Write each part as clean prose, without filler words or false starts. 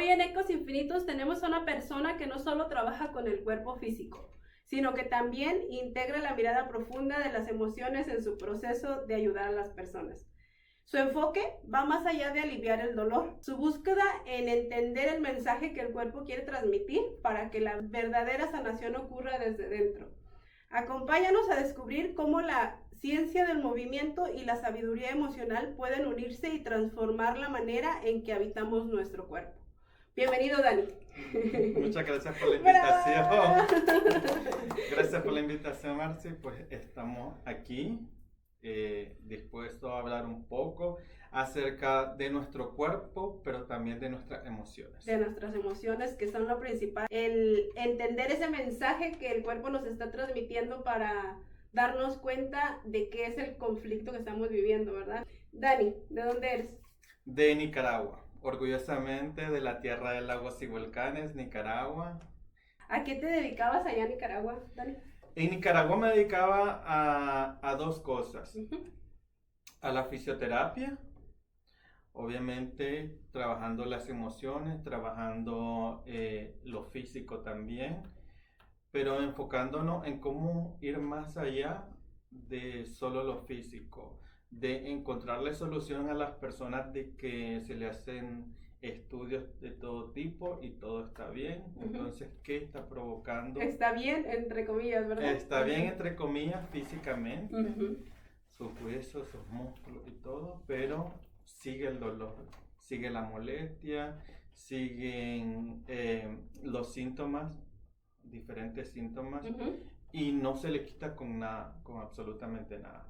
Hoy en Ecos Infinitos tenemos a una persona que no solo trabaja con el cuerpo físico, sino que también integra la mirada profunda de las emociones en su proceso de ayudar a las personas. Su enfoque va más allá de aliviar el dolor, su búsqueda en entender el mensaje que el cuerpo quiere transmitir para que la verdadera sanación ocurra desde dentro. Acompáñanos a descubrir cómo la ciencia del movimiento y la sabiduría emocional pueden unirse y transformar la manera en que habitamos nuestro cuerpo. Bienvenido, Dani. Muchas gracias por la invitación. Gracias por la invitación, Marci. Pues estamos aquí dispuestos a hablar un poco acerca de nuestro cuerpo, pero también de nuestras emociones. De nuestras emociones, que son lo principal. El entender ese mensaje que el cuerpo nos está transmitiendo para darnos cuenta de qué es el conflicto que estamos viviendo, ¿verdad? Dani, ¿de dónde eres? De Nicaragua. Orgullosamente de la tierra de lagos y volcanes, Nicaragua. ¿A qué te dedicabas allá en Nicaragua, Dani? En Nicaragua me dedicaba a dos cosas. A la fisioterapia, obviamente trabajando las emociones, trabajando lo físico también, pero enfocándonos en cómo ir más allá de solo lo físico, de encontrarle solución a las personas de que se le hacen estudios de todo tipo y todo está bien. Entonces, ¿qué está provocando? Está bien, entre comillas, ¿verdad? Está bien, entre comillas, físicamente, sus huesos, sus músculos y todo, pero sigue el dolor, sigue la molestia, siguen los síntomas, diferentes síntomas, y no se le quita con nada, con absolutamente nada.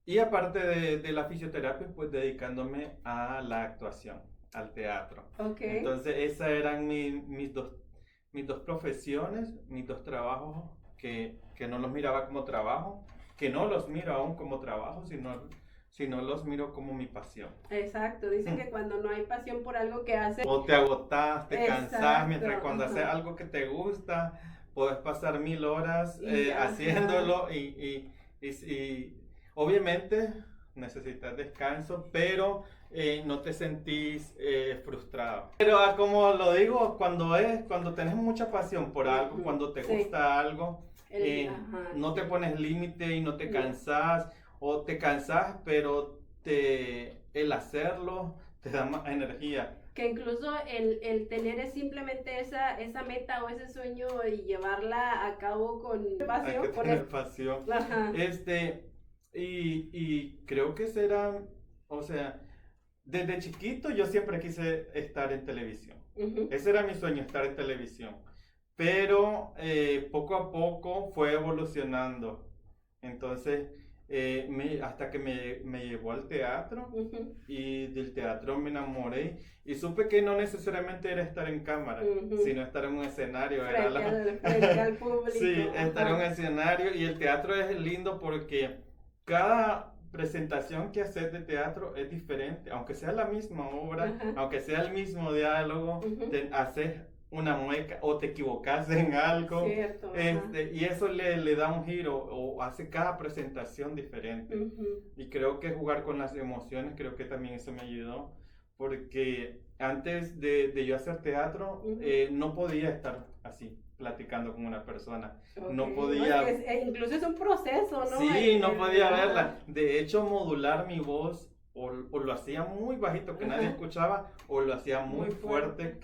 Y aparte de la fisioterapia, pues dedicándome a la actuación, al teatro. Entonces esas eran mis dos profesiones, mis dos trabajos que no los miraba como trabajo, que no los miro aún como trabajo, sino los miro como mi pasión. Exacto, dicen que cuando no hay pasión por algo que haces, o te agotás, te cansás, mientras cuando haces algo que te gusta, puedes pasar 1000 horas haciéndolo y obviamente necesitas descanso, pero no te sentís frustrado. Pero como lo digo, cuando tenés mucha pasión por algo, cuando te gusta algo, no te pones límite y no te cansás, o te cansás, pero el hacerlo te da más energía. Que incluso el tener simplemente esa meta o ese sueño y llevarla a cabo con pasión. Hay que tener pasión. Y creo que será, o sea, desde chiquito yo siempre quise estar en televisión. Ese era mi sueño, estar en televisión. Pero poco a poco fue evolucionando. Entonces, hasta que me llevó al teatro, y del teatro me enamoré y supe que no necesariamente era estar en cámara, sino estar en un escenario. Frente al público. Sí, estar en un escenario, y el teatro es lindo porque cada presentación que haces de teatro es diferente, aunque sea la misma obra, aunque sea el mismo diálogo, haces una mueca o te equivocas en algo. Cierto, y eso le da un giro o hace cada presentación diferente. Y creo que jugar con las emociones, creo que también eso me ayudó, porque antes de yo hacer teatro no podía estar así platicando con una persona. No podía. No, incluso es un proceso, ¿no? Sí, no podía verla. De hecho, modular mi voz o lo hacía muy bajito que nadie escuchaba, o lo hacía muy fuerte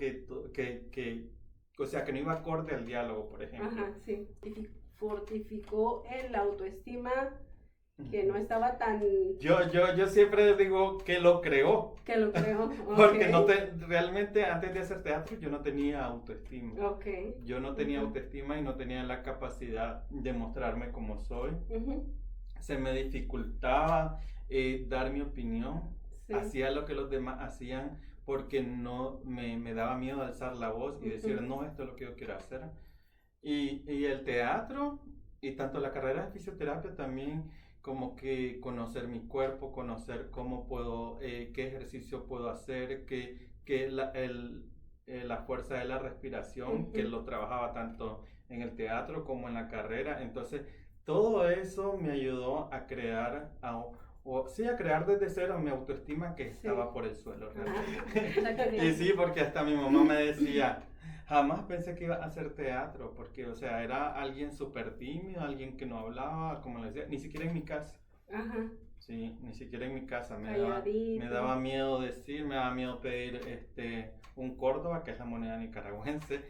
o sea, que no iba acorde al diálogo, por ejemplo. Sí. Fortificó la autoestima, que no estaba tan... Yo siempre digo que lo creó. Que lo creó. Porque realmente antes de hacer teatro yo no tenía autoestima. Yo no tenía autoestima y no tenía la capacidad de mostrarme como soy. Se me dificultaba dar mi opinión. Hacía lo que los demás hacían porque no me daba miedo alzar la voz y decir, no, esto es lo que yo quiero hacer. Y el teatro, y tanto la carrera de fisioterapia también, como que conocer mi cuerpo, conocer cómo puedo, qué ejercicio puedo hacer, la fuerza de la respiración, que lo trabajaba tanto en el teatro como en la carrera. Entonces, todo eso me ayudó a crear o sí, a crear desde cero mi autoestima que Sí. estaba por el suelo realmente. O sea, que Y bien. sí, porque hasta mi mamá me decía, jamás pensé que iba a hacer teatro, porque, o sea, era alguien súper tímido, alguien que no hablaba, como le decía, ni siquiera en mi casa. Ajá. Sí, ni siquiera en mi casa. Me Calladito. daba miedo decir, me daba miedo pedir un Córdoba, que es la moneda nicaragüense,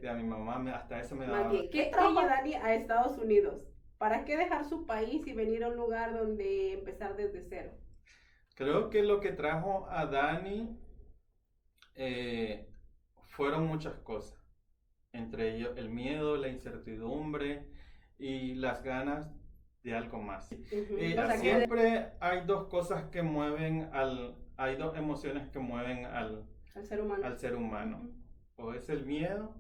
a mi mamá, hasta eso me Más daba... bien, ¿qué trajo a Dani a Estados Unidos? ¿Para qué dejar su país y venir a un lugar donde empezar desde cero? Creo que lo que trajo a Dani fueron muchas cosas, entre ellos el miedo, la incertidumbre y las ganas de algo más. Ujú. O sea, que Siempre hay dos cosas que mueven hay dos emociones que mueven al ser humano. al ser humano. Ujú. O es el miedo,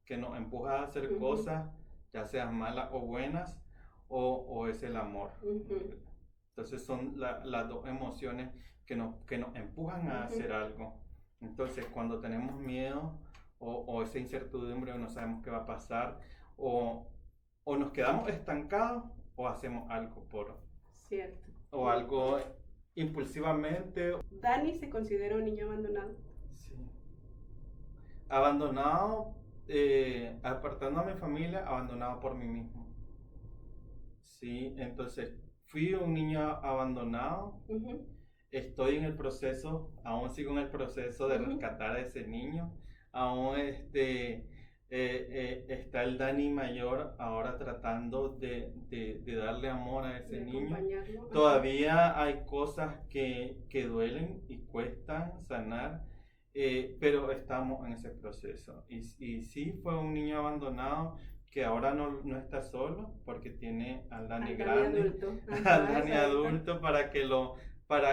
que nos empuja a hacer Ujú. cosas, ya sean malas o buenas, o es el amor. Ujú. Entonces son las dos emociones que nos empujan a Ujú. hacer algo. Entonces cuando tenemos miedo o esa incertidumbre o no sabemos qué va a pasar, o nos quedamos estancados o hacemos algo Cierto. o algo impulsivamente. Dani se considera un niño abandonado. Sí. Abandonado, apartando a mi familia, abandonado por mí mismo. Sí, entonces fui un niño abandonado. Ujú. Estoy en el proceso, aún sigo en el proceso de Ujú. rescatar a ese niño. Aún está el Dani mayor ahora tratando de darle amor a ese De niño. acompañarlo. Ajá. Todavía hay cosas que duelen y cuestan sanar, pero estamos en ese proceso. Y sí fue un niño abandonado que ahora no está solo porque tiene al Dani Al Dani grande, adulto. al Ajá, Dani exacto. adulto para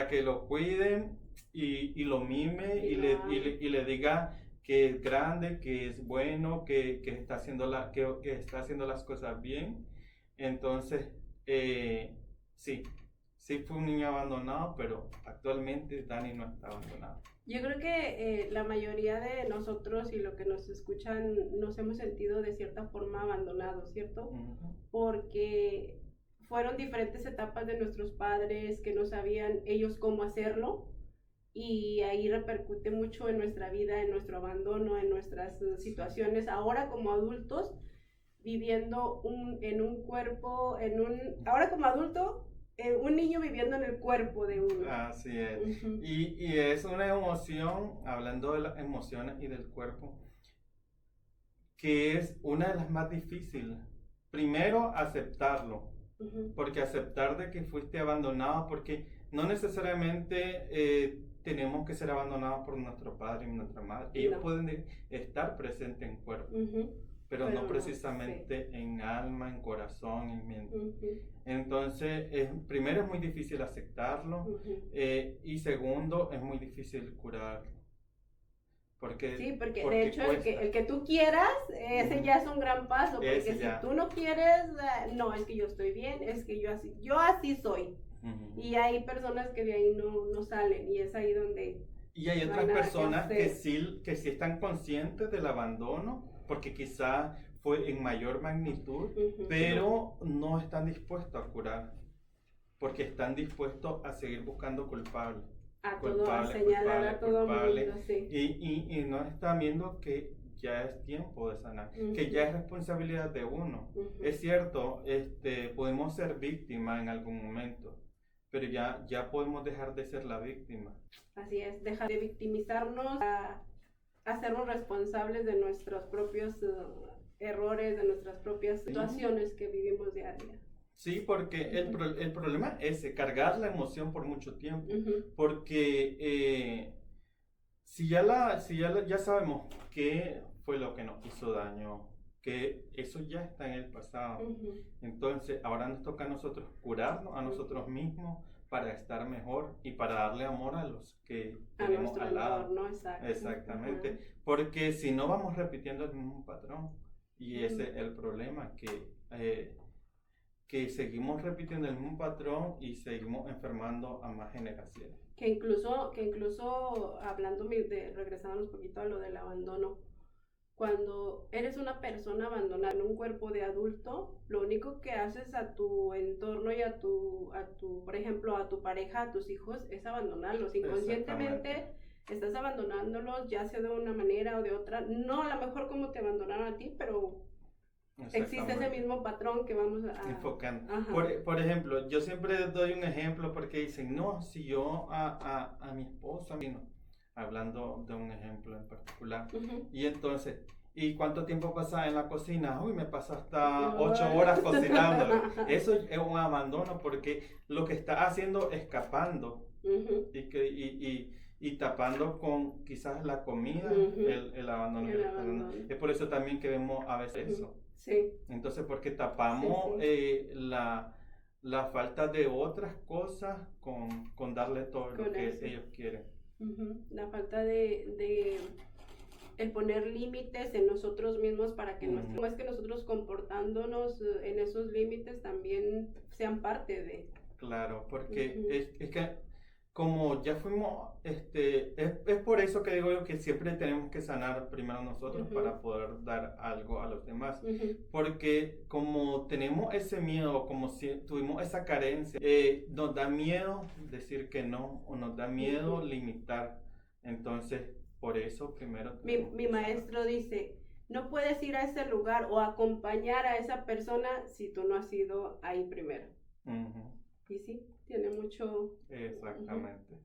que lo cuide y lo mime Y y lo le, ame. y le diga que es grande, que es bueno, que está haciendo que está haciendo las cosas bien. Entonces, sí, sí fue un niño abandonado, pero actualmente Dani no está abandonado. Yo creo que la mayoría de nosotros y lo que nos escuchan nos hemos sentido de cierta forma abandonados, ¿cierto? Ujú. Porque fueron diferentes etapas de nuestros padres que no sabían ellos cómo hacerlo y ahí repercute mucho en nuestra vida, en nuestro abandono, en nuestras situaciones ahora como adultos, viviendo en un cuerpo, ahora como adulto, un niño viviendo en el cuerpo de uno. Así es. Ujú. Y es una emoción, hablando de las emociones y del cuerpo, que es una de las más difíciles. Primero, aceptarlo, Ujú. porque aceptar de que fuiste abandonado, porque no necesariamente tenemos que ser abandonados por nuestro padre y nuestra madre. Ellos No. pueden estar presentes en cuerpo, Ujú. pero Pero no no, precisamente en alma, en corazón, en mente. Ujú. Entonces, primero es muy difícil aceptarlo, Ujú. y segundo, es muy difícil curarlo. Porque, Sí, porque de porque hecho cuesta. el que tú quieras, ese Ujú. ya es un gran paso, porque Ese si ya. tú no quieres, no, es que yo estoy bien, es que yo así soy. Ujú. Y hay personas que de ahí no salen y es ahí donde Y hay no otras hay nada que personas hacer. que sí están conscientes del abandono, porque quizá fue en mayor magnitud, Ujú. pero no están dispuestos a curar, porque están dispuestos a seguir buscando culpables. A Culpable, señalar culpable, a todo culpable. mundo, sí. Y no están viendo que ya es tiempo de sanar, que Ujú. ya es responsabilidad de uno. Ujú. Es cierto, podemos ser víctimas en algún momento, pero ya podemos dejar de ser la víctima. Así es, dejar de victimizarnos, a hacernos responsables de nuestros propios errores, de nuestras propias situaciones que vivimos día a día. Sí, porque el problema es cargar la emoción por mucho tiempo, Ujú. porque ya sabemos qué fue lo que nos hizo daño, que eso ya está en el pasado. Ujú. Entonces, ahora nos toca a nosotros curarnos a nosotros mismos para estar mejor y para darle amor a los que A tenemos nuestro al lado. entorno, exacto. Exactamente, Ajá. porque si no vamos repitiendo el mismo patrón, y ese es Ujú. el problema, que seguimos repitiendo el mismo patrón y seguimos enfermando a más generaciones. Que incluso hablando regresando un poquito a lo del abandono, cuando eres una persona abandonada en un cuerpo de adulto, lo único que haces a tu entorno y a tu, por ejemplo, a tu pareja, a tus hijos, es abandonarlos. Inconscientemente estás abandonándolos, ya sea de una manera o de otra. No a lo mejor como te abandonaron a ti, pero existe ese mismo patrón que vamos a... enfocando. Por ejemplo, yo siempre doy un ejemplo porque dicen, no, si yo a mi esposa, hablando de un ejemplo en particular, y entonces, ¿y cuánto tiempo pasa en la cocina? Uy, me paso hasta 8 horas cocinando. Eso es un abandono porque lo que está haciendo es escapando y tapando con quizás la comida el abandono. Es por eso también que vemos a veces eso. Sí. Entonces, porque tapamos la falta de otras cosas con darle todo lo que ellos quieren. La falta de el poner límites en nosotros mismos para que no es que nosotros comportándonos en esos límites también sean parte de. Claro, porque es que como ya fuimos, es por eso que digo yo que siempre tenemos que sanar primero nosotros para poder dar algo a los demás. Porque como tenemos ese miedo, como si tuvimos esa carencia, nos da miedo decir que no, o nos da miedo limitar. Entonces, por eso primero... Mi maestro dice, no puedes ir a ese lugar o acompañar a esa persona si tú no has ido ahí primero. Y sí, tiene mucho... Exactamente.